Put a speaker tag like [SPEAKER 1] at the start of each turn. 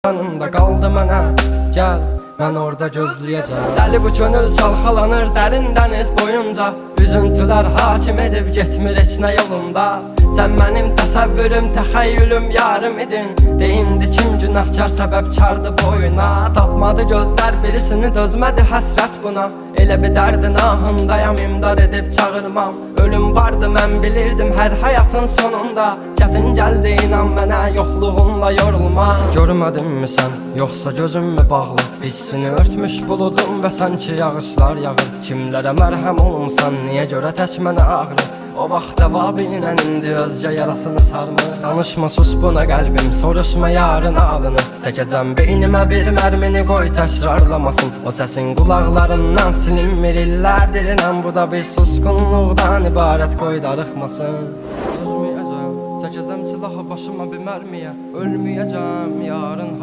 [SPEAKER 1] yanında qaldı mənə. Gəl, mən orada gözləyəcəm. Dəli bu könül çalxalanır dərin dəniz boyunca. Üzüntülər hakim edib getmir heç nə yolunda. Sən mənim təsəvvürüm, təxəyyülüm, yarım idin. Deyindi kim günahkar səbəbkardı boyuna. Tapmadı gözlər birisini, dözmədi həsrət buna. Elə bir dərdin ahındayam, imdad edib çağırmam. Ölüm vardı mən bilirdim hər həyatın sonunda. Çətin gəldi inan mənə, yoxluğunla yorulma. Görmədinmi sən, yoxsa gözüm mü bağlı? Hissini örtmüş buludum və sanki yağışlar yağır. Kimlərə mərhəm olunsan, niyə görə tək mənə ağrı? O vaxt əvabinlə indi özgə yarasını sarmı? Danışma sus buna qəlbim, soruşma yarın alını. Çəkəcəm beynimə bir mərmini, qoy təkrarlamasın. O səsin qulaqlarından silinmir illərdir inan. Bu da bir susqunluqdan ibarət, qoy darıxmasın. Dözməyəcəm, çəkəcəm silahı başıma bir mərmiyə. Ölməyəcəm yarın